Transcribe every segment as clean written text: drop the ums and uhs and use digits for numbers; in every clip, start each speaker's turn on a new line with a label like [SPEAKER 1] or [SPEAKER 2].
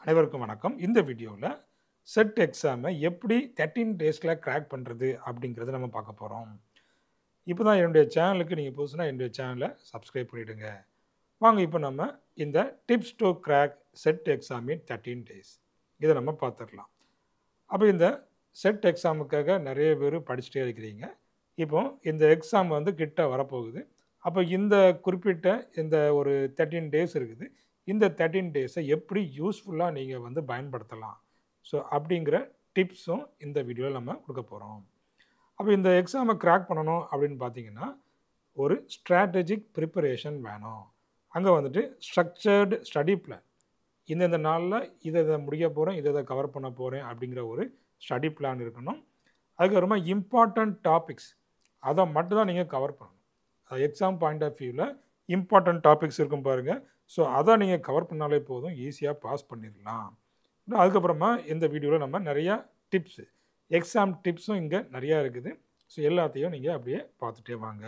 [SPEAKER 1] அனைவருக்கும் வணக்கம். இந்த வீடியோல செட் எக்ஸாமை எப்படி 13 டேஸ்ல கிராக் பண்றது அப்படிங்கிறத நம்ம பார்க்க போறோம். இப்பதான் என்னுடைய சேனலுக்கு நீங்க புதுசுனா என்னுடைய சேனலை சப்ஸ்கிரைப் பண்ணிடுங்க. வாங்க இப்போ நம்ம இந்த tips to crack set exam in 13 days இதை நம்ம பார்த்துடலாம். அப்போ இந்த செட் எக்ஸாமுக்காக நிறைய பேர் படிச்சுட்டே இருக்கிறீங்க. இப்போ இந்த எக்ஸாம் வந்து கிட்ட வரப்போகுது. அப்போ இந்த குறிப்பிட்ட இந்த ஒரு 13 டேஸ் இருக்குது. இந்த 13 டேஸை எப்படி யூஸ்ஃபுல்லாக நீங்கள் வந்து பயன்படுத்தலாம், ஸோ அப்படிங்கிற டிப்ஸும் இந்த வீடியோவில் நம்ம கொடுக்க போகிறோம். அப்போ இந்த எக்ஸாமை கிராக் பண்ணணும் அப்படின்னு பார்த்தீங்கன்னா ஒரு ஸ்ட்ராட்டஜிக் ப்ரிப்பரேஷன் வேணும். அங்கே வந்துட்டு ஸ்ட்ரக்சர்டு ஸ்டடி பிளான், இந்தந்த நாளில் இதை முடிக்க போகிறேன், இதை கவர் பண்ண போகிறேன் அப்படிங்கிற ஒரு ஸ்டடி பிளான் இருக்கணும். அதுக்கப்புறமா இம்பார்ட்டண்ட் டாபிக்ஸ் அதை மட்டும் தான் நீங்கள் கவர் பண்ணணும். எக்ஸாம் பாயிண்ட் ஆஃப் வியூவில் இம்பார்ட்டண்ட் டாபிக்ஸ் இருக்கும் பாருங்கள். ஸோ அதை நீங்கள் கவர் பண்ணாலே போதும், ஈஸியாக பாஸ் பண்ணிடலாம். அதுக்கப்புறமா இந்த வீடியோவில் நம்ம நிறையா டிப்ஸு, எக்ஸாம் டிப்ஸும் இங்கே நிறையா இருக்குது. ஸோ எல்லாத்தையும் நீங்கள் அப்படியே பார்த்துட்டே வாங்க.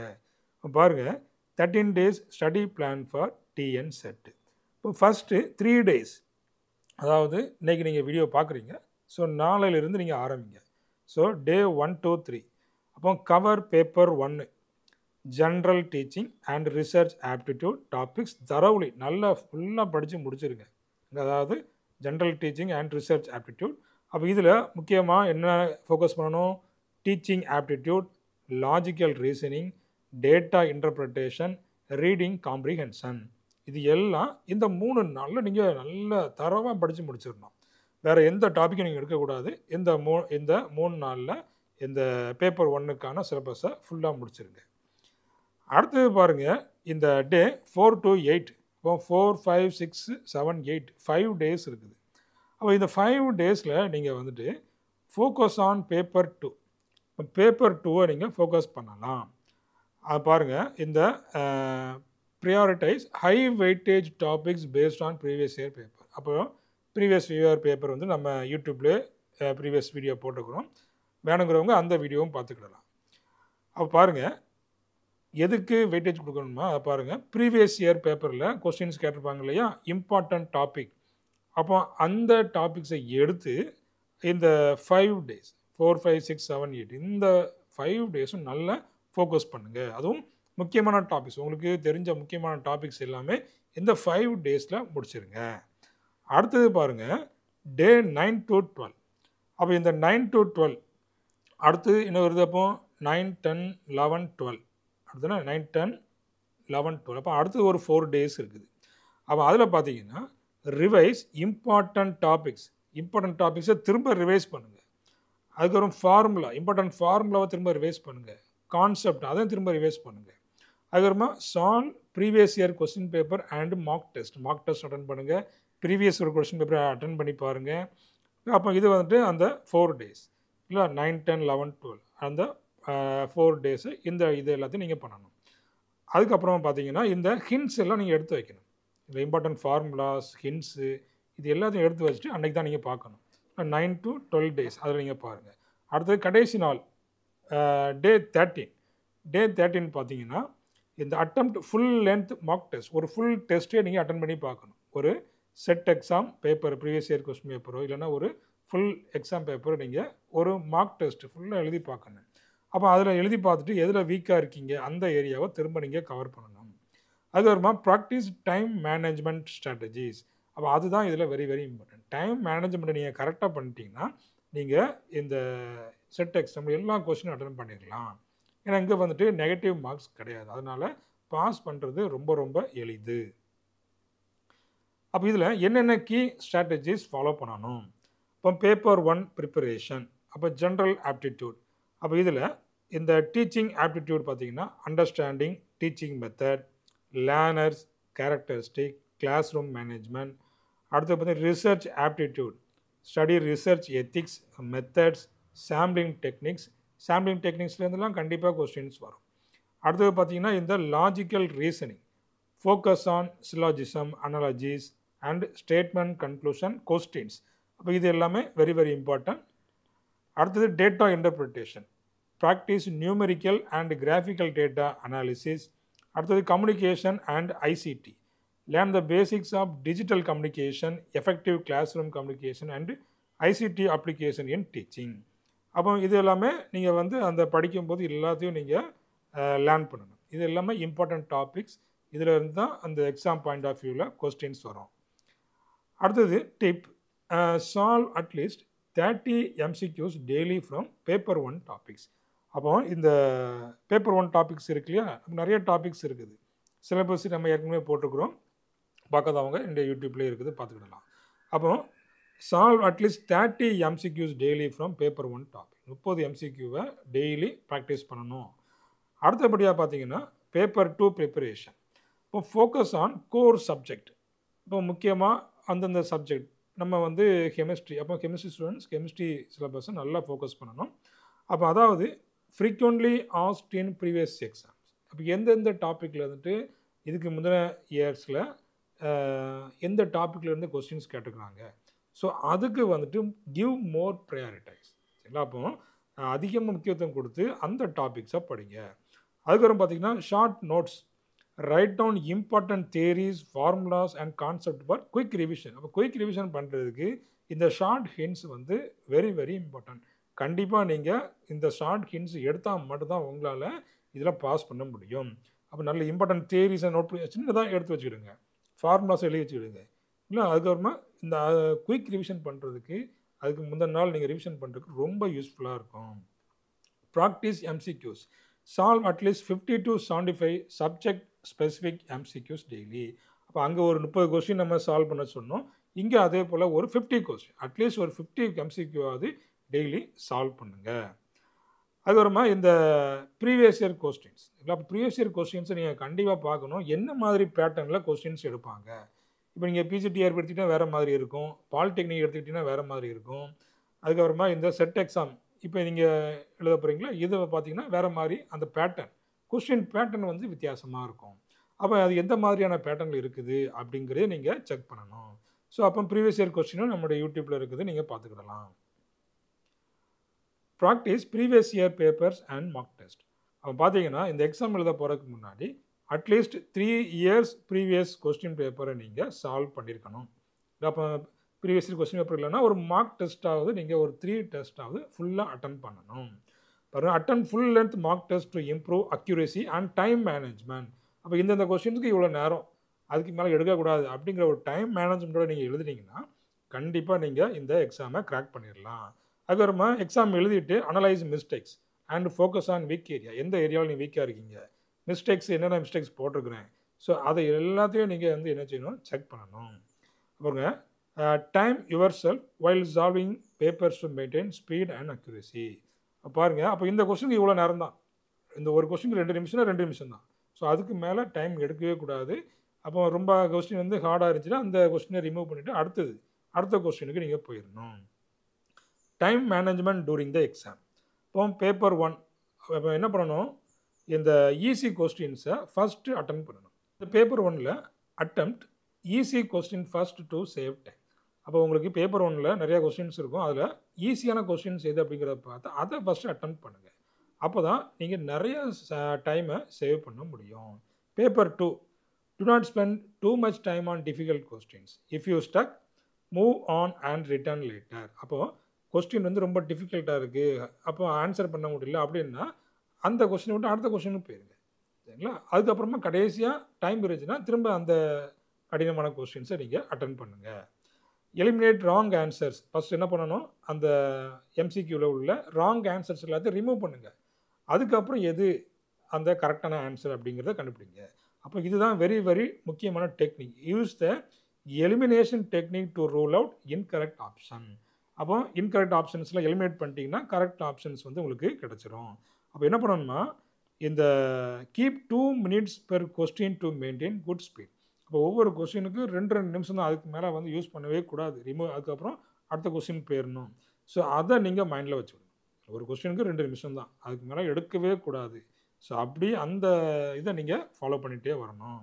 [SPEAKER 1] பாருங்கள், 13 days study plan for TN set. இப்போ ஃபஸ்ட்டு 3 டேஸ், அதாவது இன்றைக்கி நீங்கள் வீடியோ பார்க்குறீங்க, ஸோ நாளையிலிருந்து நீங்கள் ஆரம்பிங்க. ஸோ டே 1 to 3 அப்போ cover paper 1 general teaching and research aptitude topics தரவுலி நல்லா ஃபுல்லாக படித்து முடிச்சிருங்க. அதாவது general teaching and research aptitude. அப்போ இதில் முக்கியமாக என்ன ஃபோக்கஸ் பண்ணணும்? Teaching aptitude, logical reasoning, data interpretation, reading comprehension. இது எல்லாம் இந்த 3 நாளில் நீங்கள் நல்ல தரவாக படித்து முடிச்சிடணும். வேறு எந்த டாப்பிக்கும் நீங்கள் எடுக்கக்கூடாது. இந்த 3 நாளில் இந்த பேப்பர் 1க்கான சிலபஸை ஃபுல்லாக முடிச்சிருங்க. அடுத்தது பாருங்கள், இந்த டே 4 to 8, இப்போ 4, 5, 6, 7, 8 5 டேஸ் இருக்குது. அப்போ இந்த 5 டேஸில் நீங்கள் வந்துட்டு ஃபோக்கஸ் ஆன் பேப்பர் 2. பேப்பர் 2வை நீங்கள் ஃபோக்கஸ் பண்ணலாம். அது பாருங்கள், இந்த prioritise high weightage topics based on previous year paper. அப்போ ப்ரீவியஸ் இயர் பேப்பர் வந்து நம்ம யூடியூப்லேயே ப்ரீவியஸ் வீடியோ போட்டுக்கிறோம், வேணுங்கிறவங்க அந்த வீடியோவும் பார்த்துக்கிடலாம். அப்போ பாருங்கள், எதுக்கு வெயிட்டேஜ் கொடுக்கணுமா அதை பாருங்கள். ப்ரீவியஸ் இயர் பேப்பரில் கொஸ்டின்ஸ் கேட்டிருப்பாங்க இல்லையா, இம்பார்ட்டன்ட் டாபிக். அப்போ அந்த டாபிக்ஸை எடுத்து இந்த 5 டேஸ் 4, 5, 6, 7, 8 இந்த 5 டேஸும் நல்லா ஃபோக்கஸ் பண்ணுங்கள். அதுவும் முக்கியமான டாபிக்ஸ், உங்களுக்கு தெரிஞ்ச முக்கியமான டாபிக்ஸ் எல்லாமே இந்த 5 டேஸில் முடிச்சிருங்க. அடுத்தது பாருங்கள், டே 9 to 12. அப்போ இந்த 9 to 12 அடுத்து என்ன வருது? அப்போ 9, 10, 11, 12 அடுத்தனா 9, 10, 11, 12. அப்போ அடுத்து ஒரு 4 டேஸ் இருக்குது. அப்போ அதில் பார்த்தீங்கன்னா ரிவைஸ் இம்பார்ட்டன்ட் டாபிக்ஸ். இம்பார்ட்டன்ட் டாபிக்ஸை திரும்ப ரிவைஸ் பண்ணுங்கள். அதுக்கப்புறம் ஃபார்முலா, இம்பார்ட்டன்ட் ஃபார்முலாவை திரும்ப ரிவைஸ் பண்ணுங்கள். கான்செப்ட் அதையும் திரும்ப ரிவைஸ் பண்ணுங்கள். அதுக்கப்புறமா solve previous year question paper and mock test attend பண்ணுங்கள். ப்ரீவியஸ் இயர் கொஸ்டின் பேப்பரை அட்டன் பண்ணி பாருங்கள். அப்போ இது வந்துட்டு அந்த 4 டேஸ் இல்லை 9, 10, 11, 12 அந்த 4 டேஸு இந்த இது எல்லாத்தையும் நீங்கள் பண்ணணும். அதுக்கப்புறமா பார்த்தீங்கன்னா இந்த ஹிண்ட்ஸ் எல்லாம் நீங்கள் எடுத்து வைக்கணும். இந்த இம்பார்ட்டன்ட் ஃபார்முலாஸ், ஹிண்ட்ஸு இது எல்லாத்தையும் எடுத்து வச்சுட்டு அன்றைக்கி தான் நீங்கள் பார்க்கணும். 9 to 12 டேஸ் அதில் நீங்கள் பாருங்கள். அடுத்தது கடைசி நாள் டே 13. டே 13 பார்த்தீங்கன்னா இந்த attempt full length mock test, ஒரு ஃபுல் டெஸ்ட்டே நீங்கள் அட்டன் பண்ணி பார்க்கணும். ஒரு set exam paper, previous year question பேப்பரோ இல்லைனா ஒரு ஃபுல் எக்ஸாம் பேப்பரை நீங்கள் ஒரு மார்க் டெஸ்ட் ஃபுல்லாக எழுதி பார்க்கணும். அப்போ அதில் எழுதி பார்த்துட்டு எதில் வீக்காக இருக்கீங்க அந்த ஏரியாவை திரும்ப நீங்கள் கவர் பண்ணணும். அதுக்கப்புறமா ப்ராக்டிஸ் டைம் மேனேஜ்மெண்ட் ஸ்ட்ராட்டஜிஸ். அப்போ அதுதான் இதில் வெரி வெரி இம்பார்ட்டன்ட். டைம் மேனேஜ்மெண்ட்டை நீங்கள் கரெக்டாக பண்ணிட்டீங்கன்னா நீங்கள் இந்த செட் எக்ஸாம் எல்லா கொஸ்டினும் அட்டன் பண்ணிடலாம். ஏன்னா இங்கே வந்துட்டு நெகட்டிவ் மார்க்ஸ் கிடையாது, அதனால் பாஸ் பண்ணுறது ரொம்ப ரொம்ப எளிது. அப்போ இதில் என்னென்ன கீ ஸ்ட்ராட்டஜிஸ் ஃபாலோ பண்ணணும்? இப்போ பேப்பர் 1 ப்ரிப்பரேஷன், அப்போ ஜென்ரல் ஆப்டிடியூட். அப்போ இதில் இந்த டீச்சிங் ஆப்டிடியூட் பார்த்தீங்கன்னா understanding teaching method, learners characteristic, class room management. அடுத்து பார்த்தீங்கன்னா research aptitude, study research ethics, methods, sampling techniques. Sampling டெக்னிக்ஸ்லேருந்துலாம் கண்டிப்பாக கொஸ்டின்ஸ் வரும். அடுத்தது பார்த்தீங்கன்னா இந்த logical reasoning, focus on syllogism, analogies and statement conclusion questions. அப்போ இது எல்லாமே வெரி வெரி இம்பார்ட்டன்ட். அடுத்தது data interpretation, practice numerical and graphical data analysis. அடுத்தது communication and ICT, learn the basics of digital communication, effective classroom communication and ICT application in teaching. அப்போ இது எல்லாமே நீங்கள் வந்து அந்த படிக்கும்போது எல்லாத்தையும் நீங்கள் லேர்ன் பண்ணணும். இது எல்லாமே இம்பார்ட்டன்ட் டாபிக்ஸ். இதில் இருந்து தான் அந்த எக்ஸாம் பாயிண்ட் ஆஃப் வியூவில் கொஸ்டின்ஸ் வரும். அடுத்தது tip, solve at least 30 MCQs daily from paper 1 topics. அப்போ இந்த பேப்பர் 1 டாபிக்ஸ் இருக்கு இல்லையா, நிறைய டாபிக்ஸ் இருக்குது. சிலபஸ் நம்ம ஏற்கனவே போட்டிருக்கிறோம், பார்க்காதவங்க இந்த யூடியூப்லேயே இருக்குது, பார்த்துக்கிடலாம். அப்போ solve at least 30 MCQs daily from paper 1 topic. 30 MCQவை டெய்லி ப்ராக்டிஸ் பண்ணணும். அடுத்தபடியாக பார்த்தீங்கன்னா பேப்பர் 2 ப்ரிப்பரேஷன். இப்போ ஃபோக்கஸ் ஆன் கோர் சப்ஜெக்ட். இப்போ முக்கியமாக அந்தந்த சப்ஜெக்ட் நம்ம வந்து கெமிஸ்ட்ரி, அப்போ கெமிஸ்ட்ரி ஸ்டூடெண்ட்ஸ் கெமிஸ்ட்ரி சிலபஸை நல்லா ஃபோக்கஸ் பண்ணணும். அப்போ அதாவது ஃப்ரீக்வெண்ட்லி ஆஸ்க்ட் இன் ப்ரீவியஸ் எக்ஸாம்ஸ். அப்போ எந்தெந்த டாப்பிக்கில் வந்துட்டு இதுக்கு முந்தின இயர்ஸில் எந்த டாப்பிக்லேருந்து கொஸ்டின்ஸ் கேட்டுக்கிறாங்க, ஸோ அதுக்கு வந்துட்டு கிவ் மோர் ப்ரையாரிட்டைஸ். சரிங்களா? அப்போ அதிகமாக முக்கியத்துவம் கொடுத்து அந்த டாபிக்ஸை படிங்க. அதுக்கப்புறம் பார்த்தீங்கன்னா short notes, write down important theories, formulas and concept for quick revision. அப்போ குயிக் ரிவிஷன் பண்ணுறதுக்கு இந்த ஷார்ட் ஹிண்ட்ஸ் வந்து வெரி வெரி இம்பார்ட்டன்ட். கண்டிப்பாக நீங்கள் இந்த ஷார்ட் ஹிண்ட்ஸ் எடுத்தால் மட்டும்தான் உங்களால் இதில் பாஸ் பண்ண முடியும். அப்போ நல்ல இம்பார்ட்டன்ட் தியரிஸை நோட் பண்ணி சின்னதாக எடுத்து வச்சுக்கிடுங்க, ஃபார்முலாஸை எழுதி வச்சுக்கிடுங்க. இல்லை அதுக்கப்புறமா இந்த குயிக் ரிவிஷன் பண்ணுறதுக்கு அதுக்கு முந்தின நாள் நீங்கள் ரிவிஷன் பண்ணுறதுக்கு ரொம்ப யூஸ்ஃபுல்லாக இருக்கும். Practice MCQs, solve at least 50 to 75 subject specific MCQs daily. அப்போ அங்கே ஒரு 30 கொஸ்டின் நம்ம சால்வ் பண்ண சொன்னோம், இங்கே அதே போல் ஒரு 50 கொஸ்டின், அட்லீஸ்ட் ஒரு 50 MCQவாவது டெய்லி சால்வ் பண்ணுங்கள். அதுக்கப்புறமா இந்த ப்ரீவியஸ் இயர் கொஸ்டின்ஸ், இல்லை அப்போ ப்ரீவியஸ் இயர் கொஸ்டின்ஸை நீங்கள் கண்டிப்பாக பார்க்கணும், என்ன மாதிரி பேட்டர்னில் கொஸ்டின்ஸ் எடுப்பாங்க. இப்போ நீங்கள் PGTR எடுத்துக்கிட்டால் வேறு மாதிரி இருக்கும், பாலிடெக்னிக் எடுத்துக்கிட்டிங்கன்னா வேறு மாதிரி இருக்கும். அதுக்கப்புறமா இந்த செட் எக்ஸாம் இப்போ நீங்கள் எழுத போகிறீங்களா, இதை பார்த்தீங்கன்னா வேறு மாதிரி அந்த பேட்டர்ன், கொஸ்டின் பேட்டர்ன் வந்து வித்தியாசமாக இருக்கும். அப்போ அது எந்த மாதிரியான பேட்டர்னில் இருக்குது அப்படிங்கிறதே நீங்கள் செக் பண்ணணும். ஸோ அப்போ ப்ரீவியஸ் இயர் கொஸ்டினும் நம்மளுடைய யூடியூப்பில் இருக்குது, நீங்கள் பார்த்துக்கிடலாம். Practice previous year papers and mock test. அப்போ பார்த்தீங்கன்னா இந்த எக்ஸாம் எழுத போகிறதுக்கு முன்னாடி அட்லீஸ்ட் 3 years ப்ரீவியஸ் கொஸ்டின் பேப்பரை நீங்கள் சால்வ் பண்ணியிருக்கணும். அப்போ ப்ரீவியஸ் இயர் கொஸ்டின் பேப்பர் இல்லைன்னா ஒரு மார்க் டெஸ்ட்டாவது நீங்கள் ஒரு 3 டெஸ்ட்டாவது ஃபுல்லாக அட்டன் பண்ணணும். பாருங்கள், attend full length mock test to improve accuracy and time management. அப்போ இந்தந்த கொஸ்டின்ஸுக்கு இவ்வளோ நேரம், அதுக்கு மேலே எடுக்கக்கூடாது அப்படிங்கிற ஒரு டைம் மேனேஜ்மெண்ட்டோட நீங்கள் எழுதுனீங்கன்னா கண்டிப்பாக நீங்கள் இந்த எக்ஸாமை கிராக் பண்ணிடலாம். அதுக்கப்புறமா எக்ஸாம் எழுதிட்டு analyse mistakes and focus on week area. எந்த ஏரியாவில் நீங்கள் வீக்காக இருக்கீங்க, மிஸ்டேக்ஸ் என்னென்ன மிஸ்டேக்ஸ் போட்டிருக்கிறேன், ஸோ அதை எல்லாத்தையும் நீங்கள் வந்து என்ன செய்யணும், செக் பண்ணணும். அப்புறங்க time your self while solving papers to maintain speed and accuracy. பாருங்கள், அப்போ இந்த கொஸ்டினுக்கு இவ்வளோ நேரம் தான், இந்த ஒரு கொஸ்டினுக்கு 2 நிமிஷம்னா 2 நிமிஷம் தான். ஸோ அதுக்கு மேலே டைம் எடுக்கவே கூடாது. அப்போ ரொம்ப கொஸ்டின் வந்து ஹார்டாக இருந்துச்சுன்னா அந்த கொஸ்டினை ரிமூவ் பண்ணிவிட்டு அடுத்த கொஸ்டினுக்கு நீங்கள் போயிடணும். Time management during the exam. இப்போ பேப்பர் 1 இப்போ என்ன பண்ணணும், இந்த ஈஸி கொஸ்டின்ஸை ஃபஸ்ட்டு அட்டன் பண்ணணும். இந்த பேப்பர் 1ல் attempt easy question first to save time. அப்போ உங்களுக்கு பேப்பர் 1ல் நிறையா கொஸ்டின்ஸ் இருக்கும், அதில் ஈஸியான கொஸ்டின்ஸ் எது அப்படிங்கிறத பார்த்து அதை ஃபஸ்ட்டு அட்டன் பண்ணுங்கள். அப்போ தான் நீங்கள் நிறைய டைமை சேவ் பண்ண முடியும். Paper 2, do not spend too much time on difficult questions. If you stuck, move on and return later. அப்போது கொஸ்டின் வந்து ரொம்ப டிஃபிகல்ட்டாக இருக்குது, அப்போ ஆன்சர் பண்ண முடியல அப்படின்னா அந்த கொஸ்டினை விட்டு அடுத்த கொஸ்டினுக்கு போயிருங்க. சரிங்களா? அதுக்கப்புறமா கடைசியாக டைம் இருந்துச்சுன்னா திரும்ப அந்த கடினமான கொஸ்டின்ஸை நீங்கள் அட்டன் பண்ணுங்கள். Eliminate wrong answers. ஃபஸ்ட் என்ன பண்ணணும், அந்த MCQவில் உள்ள ராங் ஆன்சர்ஸ் எல்லாத்தையும் ரிமூவ் பண்ணுங்கள். அதுக்கப்புறம் எது அந்த கரெக்டான ஆன்சர் அப்படிங்கிறத கண்டுபிடிங்க. அப்போ இதுதான் வெரி வெரி முக்கியமான technique. Use the elimination technique to rule out incorrect option. அப்போ இன்கரெக்ட் ஆப்ஷன்ஸில் எலிமினேட் பண்ணிட்டீங்கன்னா கரெக்ட் ஆப்ஷன்ஸ் வந்து உங்களுக்கு கிடச்சிரும். அப்போ என்ன பண்ணணும்னா இந்த keep 2 minutes per question to maintain good speed. அப்போ ஒவ்வொரு கொஸ்டினுக்கு 2 நிமிஷம் தான், அதுக்கு மேலே வந்து யூஸ் பண்ணவே கூடாது, ரிமூவ். அதுக்கப்புறம் அடுத்த கொஸ்டின் போயிடணும். ஸோ அதை நீங்கள் மைண்டில் வச்சுக்கணும். ஒரு கொஸ்டினுக்கு 2 நிமிஷம் தான், அதுக்கு மேலே எடுக்கவே கூடாது. ஸோ அப்படி அந்த இதை நீங்கள் ஃபாலோ பண்ணிகிட்டே வரணும்.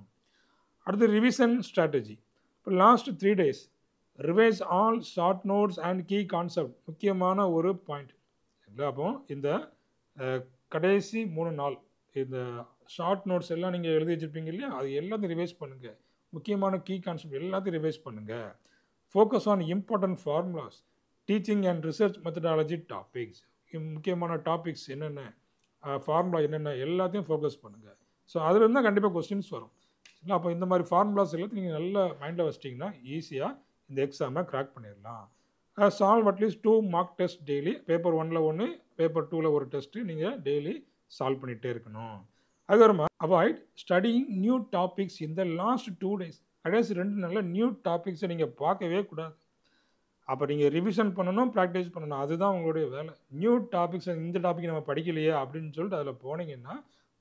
[SPEAKER 1] அடுத்து ரிவிஷன் ஸ்ட்ராட்டஜி. இப்போ last 3 days revise all short notes and key concept. முக்கியமான ஒரு பாயிண்ட். அப்போ இந்த கடைசி 3 நாள் இந்த ஷார்ட் நோட்ஸ் எல்லாம் நீங்கள் எழுதி வச்சுருப்பீங்க இல்லையா, அது எல்லாத்தையும் ரிவைஸ் பண்ணுங்கள். முக்கியமான கீ கான்செப்ட் எல்லாத்தையும் ரிவைஸ் பண்ணுங்கள். Focus on important formulas, teaching and research methodology topics. முக்கியமான டாபிக்ஸ் என்னென்ன, ஃபார்முலா என்னென்ன எல்லாத்தையும் ஃபோக்கஸ் பண்ணுங்கள். ஸோ அதில் இருந்தால் கண்டிப்பாக கொஸ்டின்ஸ் வரும். இல்லை அப்போ இந்த மாதிரி ஃபார்முலாஸ் எல்லாத்தையும் நீங்கள் நல்ல மைண்டில் வச்சிட்டிங்கன்னா ஈஸியாக இந்த எக்ஸாமை கிராக் பண்ணிடலாம். Solve at least 2 mark test daily. Paper 1ல் 1, பேப்பர் 2ல் ஒரு டெஸ்ட்டு நீங்கள் டெய்லி சால்வ் பண்ணிகிட்டே இருக்கணும். அதுக்கப்புறமா அவாய்ட் ஸ்டடிங் நியூ டாபிக்ஸ் இந்த லாஸ்ட் 2 days. கடைசி 2 நாளில் நியூ டாபிக்ஸை நீங்கள் பார்க்கவே கூடாது. அப்போ நீங்கள் ரிவிஷன் பண்ணணும், ப்ராக்டிஸ் பண்ணணும். அதுதான் உங்களுடைய வேலை. நியூ டாபிக்ஸ் இந்த டாபிக் நம்ம படிக்கலையே அப்படின்னு சொல்லிட்டு அதில் போனீங்கன்னா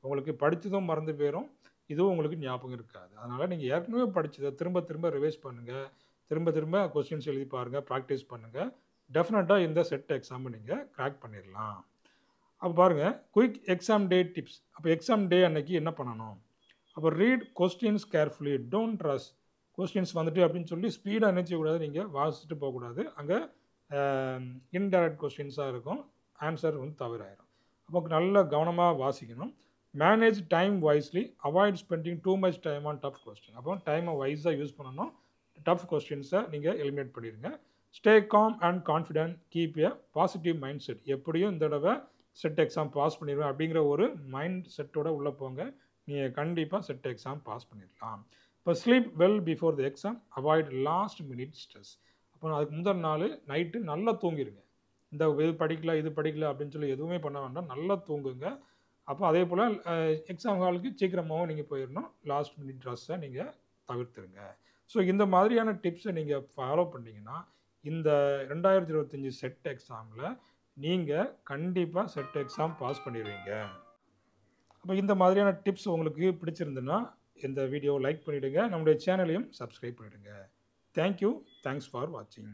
[SPEAKER 1] உங்களுக்கு படித்ததும் மறந்து போயிடும், இதுவும் உங்களுக்கு ஞாபகம் இருக்காது. அதனால் நீங்கள் ஏற்கனவே படித்ததை திரும்ப திரும்ப ரிவைஸ் பண்ணுங்கள், திரும்ப திரும்ப கொஸ்டின்ஸ் எழுதி பாருங்கள், ப்ராக்டிஸ் பண்ணுங்கள். டெஃபினட்டாக இந்த செட் எக்ஸாமை நீங்கள் கிராக் பண்ணிடலாம். அப்போ பாருங்கள், குயிக் எக்ஸாம் டே டிப்ஸ். அப்போ எக்ஸாம் டே அன்னைக்கு என்ன பண்ணணும்? அப்போ read questions carefully, don't rush. Questions வந்துட்டு அப்படின்னு சொல்லி ஸ்பீடாக நினைச்சக்கூடாது, நீங்கள் வாசிச்சுட்டு போகக்கூடாது. அங்கே இன்டைரக்ட் கொஸ்டின்ஸாக இருக்கும், ஆன்சர் வந்து தவறாயிரும். அப்போ நல்ல கவனமாக வாசிக்கணும். Manage time wisely, avoid spending too much time on tough question. அப்போ டைமை வைஸாக யூஸ் பண்ணணும். டஃப் கொஸ்டின்ஸை நீங்கள் எலிமினேட் பண்ணிடுங்க. Stay com and confident, keep a positive mind set. எப்படியும் இந்த தடவை செட் எக்ஸாம் பாஸ் பண்ணிடுவேன் அப்படிங்கிற ஒரு மைண்ட் செட்டோட உள்ளே போங்க. நீங்கள் கண்டிப்பாக செட் எக்ஸாம் பாஸ் பண்ணிடலாம். இப்போ sleep well before the exam, avoid last minute stress. அப்போ அதுக்கு முதல் நாள் நைட்டு நல்லா தூங்கிடுங்க. இந்த இது படிக்கல இது படிக்கல அப்படின்னு சொல்லி எதுவுமே பண்ண வேண்டாம், நல்லா தூங்குங்க. அப்போ அதே போல் எக்ஸாம் ஹாலுக்கு சீக்கிரமாகவும் நீங்கள் போயிடணும். லாஸ்ட் மினிட் ட்ரெஸ்ஸை நீங்கள் தவிர்த்துருங்க. ஸோ இந்த மாதிரியான டிப்ஸை நீங்கள் ஃபாலோ பண்ணிங்கன்னா இந்த 2025 செட் எக்ஸாமில் நீங்கள் கண்டிப்பாக செட் எக்ஸாம் பாஸ் பண்ணிடுவீங்க. அப்போ இந்த மாதிரியான டிப்ஸ் உங்களுக்கு பிடிச்சிருந்துன்னா இந்த வீடியோவை லைக் பண்ணிவிடுங்க, நம்முடைய சேனலையும் சப்ஸ்கிரைப் பண்ணிவிடுங்க. தேங்க்யூ, தேங்க்ஸ் ஃபார் வாட்சிங்.